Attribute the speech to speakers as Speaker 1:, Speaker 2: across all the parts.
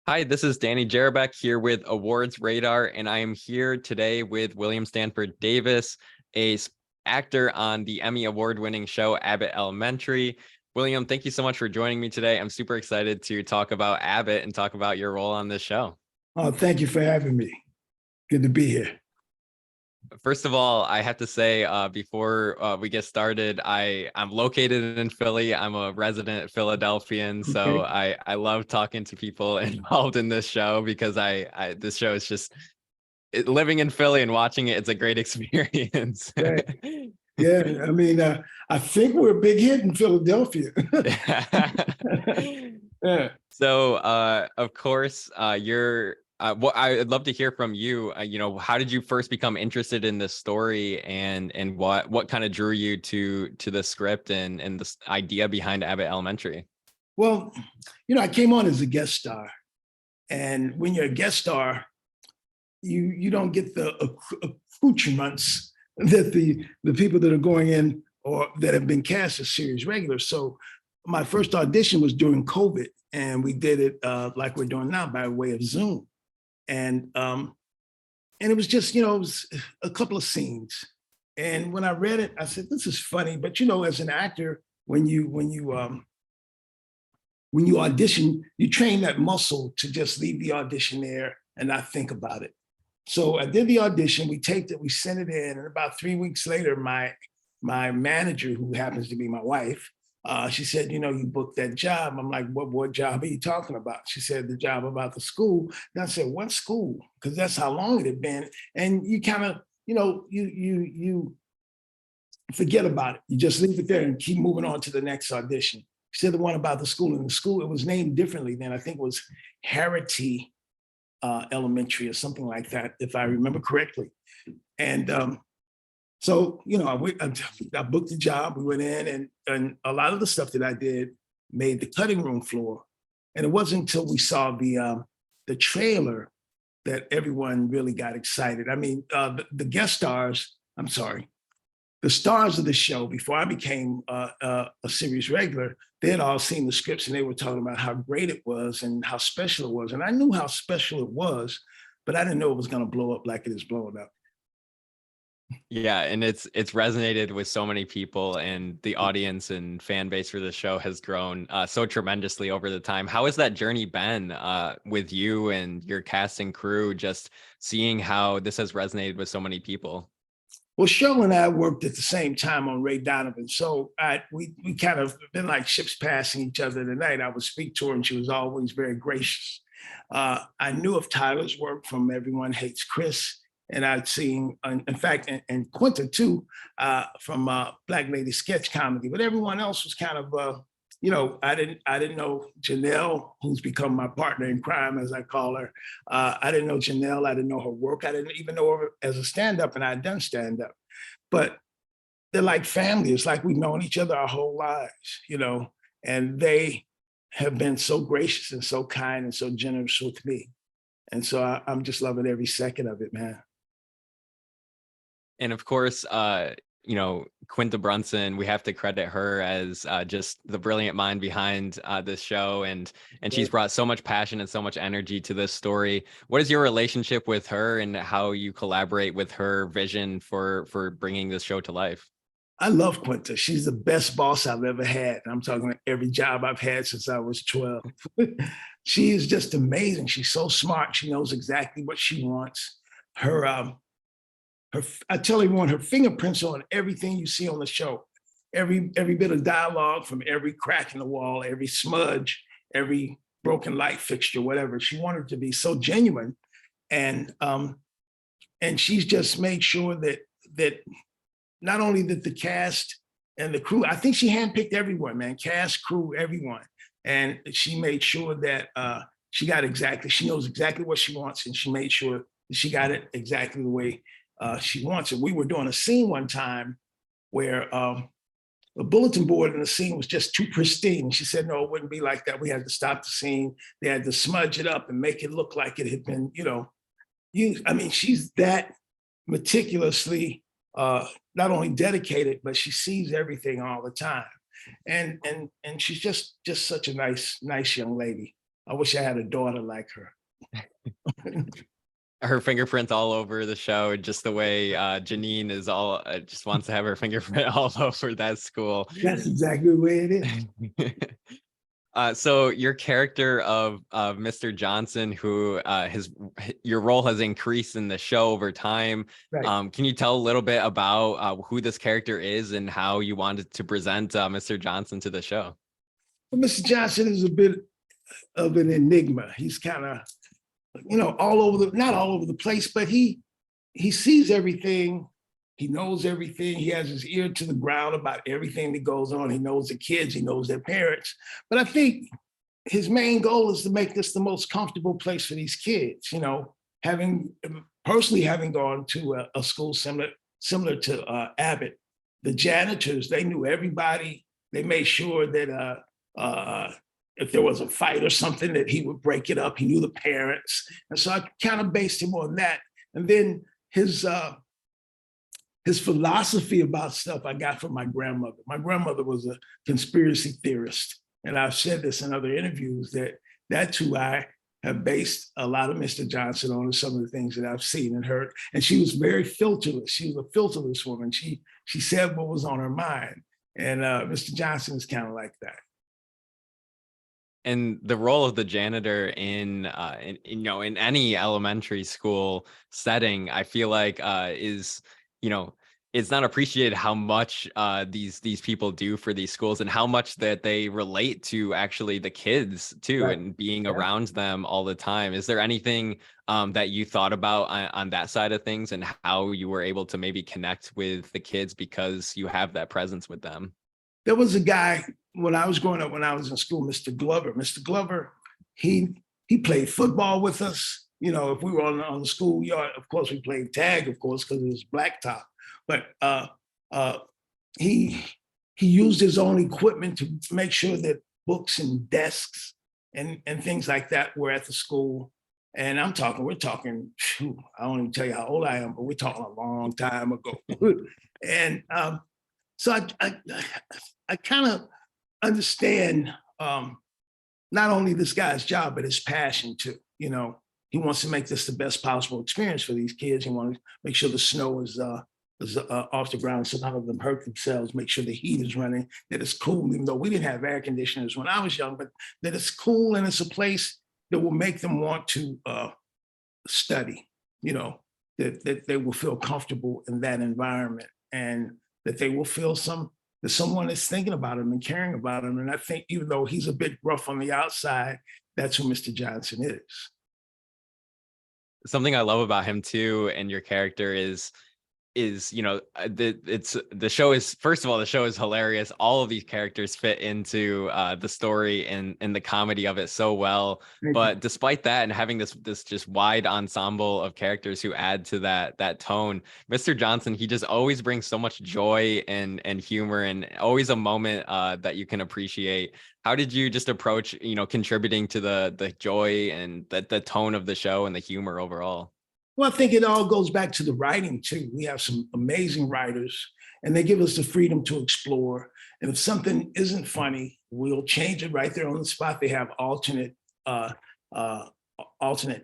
Speaker 1: Hi, this is Danny Jarabek here with Awards Radar, and I am here today with William Stanford Davis, actor on the Emmy Award-winning show Abbott Elementary. William, thank you so much for joining me today. I'm super excited to talk about Abbott and talk about your role on this show.
Speaker 2: Oh, thank you for having me. Good to be here.
Speaker 1: First of all, I have to say, before we get started, I'm located in Philly. I'm a resident Philadelphian, so
Speaker 2: Okay.
Speaker 1: I love talking to people involved in this show because this show is just living in Philly and watching it. It's a great experience.
Speaker 2: Right. Yeah, I mean, I think we're a big hit in Philadelphia. Yeah.
Speaker 1: So, of course, you're. What I'd love to hear from you. How did you first become interested in this story, and what kind of drew you to the script and this idea behind Abbott Elementary?
Speaker 2: Well, I came on as a guest star, and when you're a guest star, you don't get the accoutrements that the people that are going in or that have been cast as series regulars. So my first audition was during COVID, and we did it like we're doing now by way of Zoom. And it was just, it was a couple of scenes. And when I read it, I said, this is funny. But as an actor, when you audition, you train that muscle to just leave the audition there and not think about it. So I did the audition, we taped it, we sent it in, and about 3 weeks later, my manager, who happens to be my wife, she said, you booked that job. I'm like, what job are you talking about? She said, the job about the school. And I said, what school? Because that's how long it had been. And you kind of, you forget about it. You just leave it there and keep moving on to the next audition. She said the one about the school. In the school, it was named differently then. I think it was Harity Elementary or something like that, if I remember correctly. And so, I booked the job, we went in, and a lot of the stuff that I did made the cutting room floor. And it wasn't until we saw the trailer that everyone really got excited. I mean, the guest stars, I'm sorry, the stars of the show, before I became a series regular, they had all seen the scripts and they were talking about how great it was and how special it was. And I knew how special it was, but I didn't know it was going to blow up like it is blowing up.
Speaker 1: Yeah, and it's resonated with so many people, and the audience and fan base for the show has grown so tremendously over the time. How has that journey been with you and your cast and crew, just seeing how this has resonated with so many people?
Speaker 2: Well, Cheryl and I worked at the same time on Ray Donovan, so we kind of been like ships passing each other tonight. I would speak to her, and she was always very gracious. I knew of Tyler's work from Everyone Hates Chris, and I'd seen, in fact, and Quinta too, from Black Lady Sketch Comedy. But everyone else was kind of, I didn't know Janelle, who's become my partner in crime, as I call her. I didn't know Janelle. I didn't know her work. I didn't even know her as a stand-up, and I'd done stand-up. But they're like family. It's like we've known each other our whole lives, and they have been so gracious and so kind and so generous with me. And so I'm just loving every second of it, man.
Speaker 1: And of course, Quinta Brunson, we have to credit her as just the brilliant mind behind this show, and she's brought so much passion and so much energy to this story. What is your relationship with her, and how you collaborate with her vision for bringing this show to life?
Speaker 2: I love Quinta. She's the best boss I've ever had. I'm talking about every job I've had since I was 12. She is just amazing. She's so smart. She knows exactly what she wants. I tell everyone, her fingerprints on everything you see on the show. Every bit of dialogue, from every crack in the wall, every smudge, every broken light fixture, whatever. She wanted to be so genuine, and she's just made sure that not only that the cast and the crew, I think she handpicked everyone, man, cast, crew, everyone, and she made sure that she knows exactly what she wants, and she made sure that she got it exactly the way she wants it. We were doing a scene one time where the bulletin board in the scene was just too pristine. She said, no, it wouldn't be like that. We had to stop the scene. They had to smudge it up and make it look like it had been, she's that meticulously not only dedicated, but she sees everything all the time. And she's just such a nice young lady. I wish I had a daughter like her.
Speaker 1: Her fingerprints all over the show, just the way Janine is all just wants to have her fingerprint all over that school.
Speaker 2: That's exactly the way it is.
Speaker 1: So your character of Mr. Johnson, who your role has increased in the show over time.
Speaker 2: Right.
Speaker 1: Can you tell a little bit about who this character is and how you wanted to present Mr. Johnson to the show?
Speaker 2: Well, Mr. Johnson is a bit of an enigma. He's kind of, all over not all over the place, but he sees everything. He knows everything. He has his ear to the ground about everything that goes on. He knows the kids, he knows their parents. But I think his main goal is to make this the most comfortable place for these kids. Having gone to a school similar to Abbott, the janitors, they knew everybody. They made sure that if there was a fight or something, that he would break it up. He knew the parents. And so I kind of based him on that. And then his philosophy about stuff I got from my grandmother. My grandmother was a conspiracy theorist. And I've said this in other interviews that that's who I have based a lot of Mr. Johnson on, and some of the things that I've seen and heard. And she was very filterless. She was a filterless woman. She said what was on her mind. And Mr. Johnson is kind of like that.
Speaker 1: And the role of the janitor in any elementary school setting, I feel like is, it's not appreciated how much these people do for these schools and how much that they relate to actually the kids too, right, and being around them all the time. Is there anything that you thought about on that side of things and how you were able to maybe connect with the kids because you have that presence with them?
Speaker 2: There was a guy when I was growing up, when I was in school, Mr. Glover. Mr. Glover, he played football with us. If we were on the schoolyard, of course, we played tag, of course, because it was blacktop. But he used his own equipment to make sure that books and desks and things like that were at the school. And we're talking, I don't even tell you how old I am, but we're talking a long time ago. And so I kind of understand not only this guy's job, but his passion too. He wants to make this the best possible experience for these kids. He wants to make sure the snow is off the ground so none of them hurt themselves, make sure the heat is running, that it's cool, even though we didn't have air conditioners when I was young, but that it's cool and it's a place that will make them want to study, that they will feel comfortable in that environment and that they will feel that someone is thinking about them and caring about them. And I think even though he's a bit rough on the outside, that's who Mr. Johnson is.
Speaker 1: Something I love about him too, and your character is the show is, first of all, the show is hilarious. All of these characters fit into the story and the comedy of it so well. But despite that, and having this just wide ensemble of characters who add to that tone, Mr. Johnson, he just always brings so much joy and humor, and always a moment that you can appreciate. How did you just approach contributing to the joy and the tone of the show and the humor overall?
Speaker 2: Well, I think it all goes back to the writing too. We have some amazing writers and they give us the freedom to explore. And if something isn't funny, we'll change it right there on the spot. They have alternate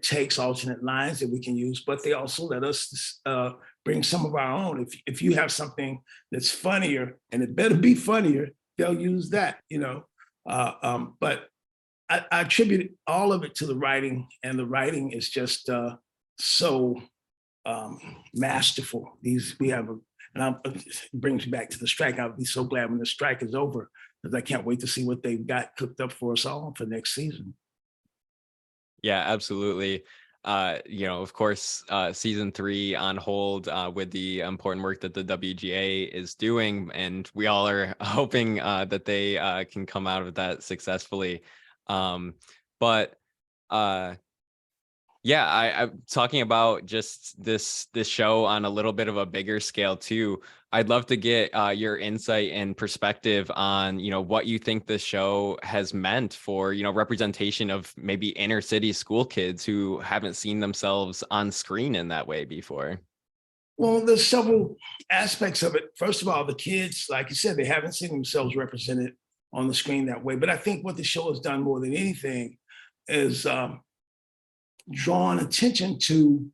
Speaker 2: takes, alternate lines that we can use, but they also let us bring some of our own. If you have something that's funnier, and it better be funnier, they'll use that, but I attribute all of it to the writing, and the writing is just so masterful. It brings me back to the strike. I'll be so glad when the strike is over, because I can't wait to see what they've got cooked up for us all for next season.
Speaker 1: Yeah, absolutely. Of course, season 3 on hold with the important work that the WGA is doing, and we all are hoping that they can come out of that successfully. Yeah, I'm talking about just this show on a little bit of a bigger scale too. I'd love to get your insight and perspective on, what you think this show has meant for, representation of maybe inner city school kids who haven't seen themselves on screen in that way before.
Speaker 2: Well, there's several aspects of it. First of all, the kids, like you said, they haven't seen themselves represented on the screen that way. But I think what the show has done more than anything is drawn attention to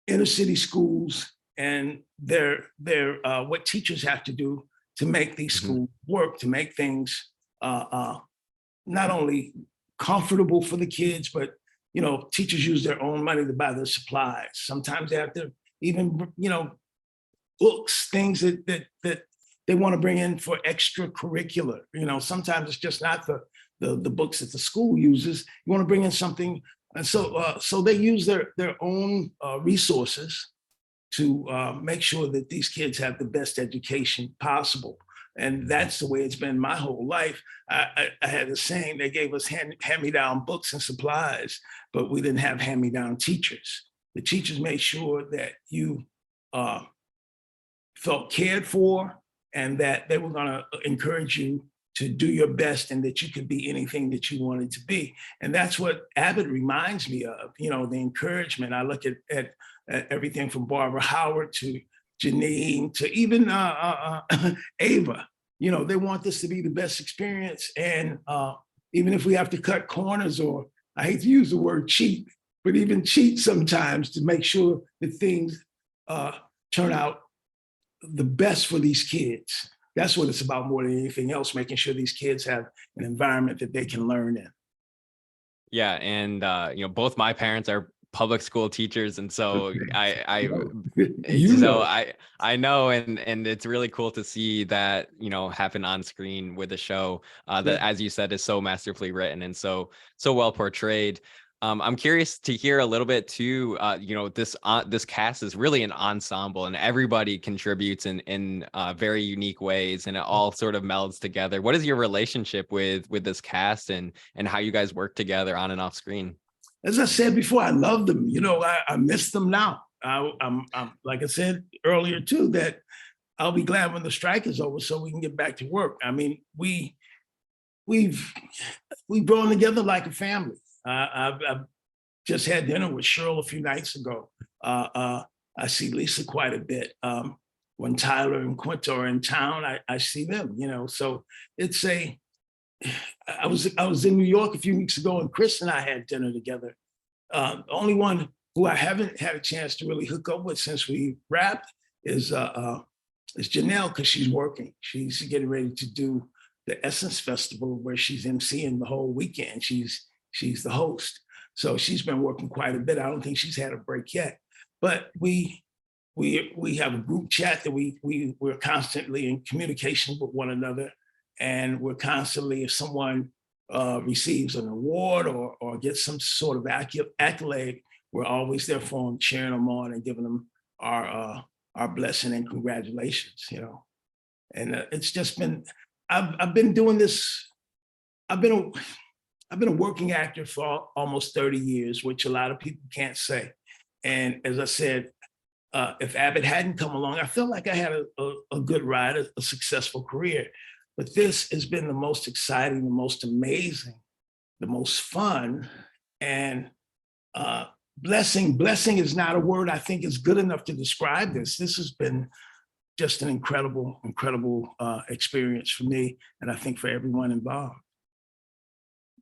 Speaker 2: inner city schools and their what teachers have to do to make these
Speaker 1: Mhm.
Speaker 2: schools work, to make things not only comfortable for the kids, but teachers use their own money to buy their supplies. Sometimes they have to even books, things that they want to bring in for extracurricular. Sometimes it's just not the books that the school uses. You want to bring in something, and so they use their own resources to make sure that these kids have the best education possible. And that's the way it's been my whole life. I had a saying, they gave us hand-me-down books and supplies, but we didn't have hand-me-down teachers. The teachers made sure that you felt cared for and that they were going to encourage you to do your best and that you could be anything that you wanted to be. And that's what Abbott reminds me of, the encouragement. I look at everything from Barbara Howard to Janine to even Ava. They want this to be the best experience. And even if we have to cut corners, or I hate to use the word cheat, but even cheat sometimes to make sure that things turn out the best for these kids. That's what it's about more than anything else, making sure these kids have an environment that they can learn in.
Speaker 1: Yeah, and both my parents are public school teachers, and so I know, and it's really cool to see that happen on screen with a show that, as you said, is so masterfully written and so well portrayed. I'm curious to hear a little bit too. This cast is really an ensemble, and everybody contributes in very unique ways, and it all sort of melds together. What is your relationship with this cast, and how you guys work together on and off screen?
Speaker 2: As I said before, I love them. I miss them now. I'm like I said earlier too, that I'll be glad when the strike is over so we can get back to work. I mean, we've grown together like a family. I've just had dinner with Cheryl a few nights ago. I see Lisa quite a bit. When Tyler and Quinta are in town, I see them. So it's I was in New York a few weeks ago, and Chris and I had dinner together. The only one who I haven't had a chance to really hook up with since we wrapped is Janelle, because she's working. She's getting ready to do the Essence Festival where she's emceeing the whole weekend. She's the host. So she's been working quite a bit. I don't think she's had a break yet. But we have a group chat that we're constantly in communication with one another. And we're constantly, if someone receives an award or gets some sort of accolade, we're always there for them, cheering them on and giving them our blessing and congratulations, And it's just been, I've been doing this, I've been a working actor for almost 30 years, which a lot of people can't say. And as I said, if Abbott hadn't come along, I feel like I had a good ride, a successful career. But this has been the most exciting, the most amazing, the most fun, and blessing. Blessing is not a word I think is good enough to describe this. This has been just an incredible experience for me, and I think for everyone involved.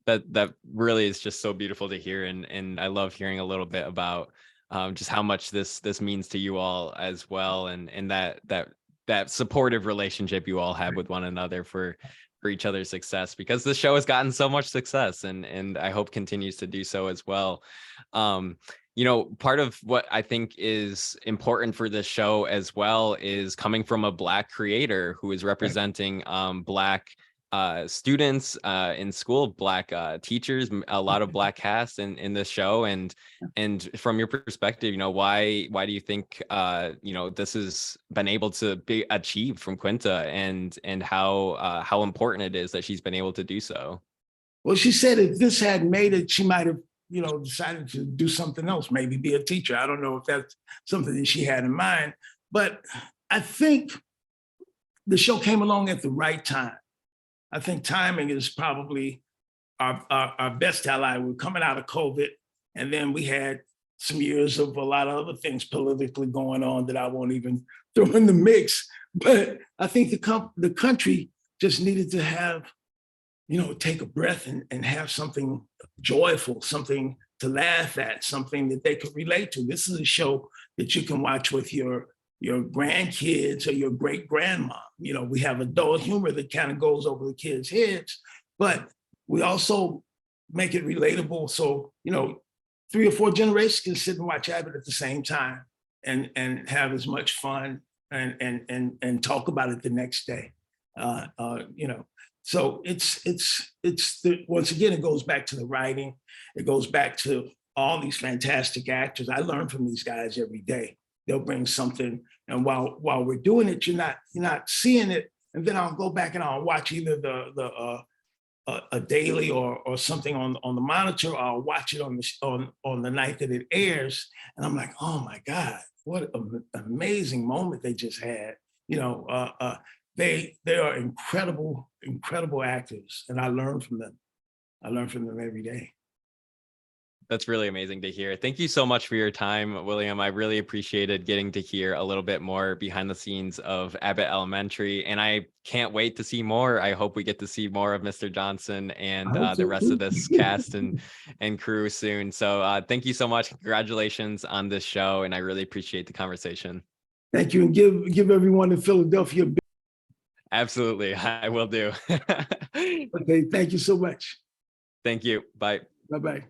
Speaker 1: That really is just so beautiful to hear, and I love hearing a little bit about just how much this means to you all as well, and that supportive relationship you all have with one another for each other's success, because the show has gotten so much success, and I hope continues to do so as well. Part of what I think is important for this show as well is coming from a Black creator who is representing Black students in school, Black teachers, a lot of Black cast in this show, and from your perspective, why do you think this has been able to be achieved from Quinta, and how important it is that she's been able to do so?
Speaker 2: Well, she said if this hadn't made it, she might have decided to do something else, maybe be a teacher. I don't know if that's something that she had in mind, but I think the show came along at the right time. I think timing is probably our best ally. We're coming out of COVID, and then we had some years of a lot of other things politically going on that I won't even throw in the mix. But I think the country just needed to have take a breath and have something joyful, something to laugh at, something that they could relate to. This is a show that you can watch with your grandkids or your great grandma. We have adult humor that kind of goes over the kids' heads, but we also make it relatable. So, 3 or 4 generations can sit and watch Abbott at the same time and have as much fun and talk about it the next day. So once again, it goes back to the writing. It goes back to all these fantastic actors. I learn from these guys every day. They'll bring something, and while we're doing it, you're not seeing it. And then I'll go back and I'll watch either a daily or something on the monitor, or I'll watch it on the night that it airs, and I'm like, oh my God, what an amazing moment they just had. They are incredible actors, and I learn from them. I learn from them every day.
Speaker 1: That's really amazing to hear. Thank you so much for your time, William. I really appreciated getting to hear a little bit more behind the scenes of Abbott Elementary, and I can't wait to see more. I hope we get to see more of Mr. Johnson and the rest of this cast and crew soon. So thank you so much. Congratulations on this show, and I really appreciate the conversation.
Speaker 2: Thank you, and give everyone in Philadelphia a big...
Speaker 1: Absolutely, I will do.
Speaker 2: Okay, thank you so much.
Speaker 1: Thank you. Bye.
Speaker 2: Bye-bye.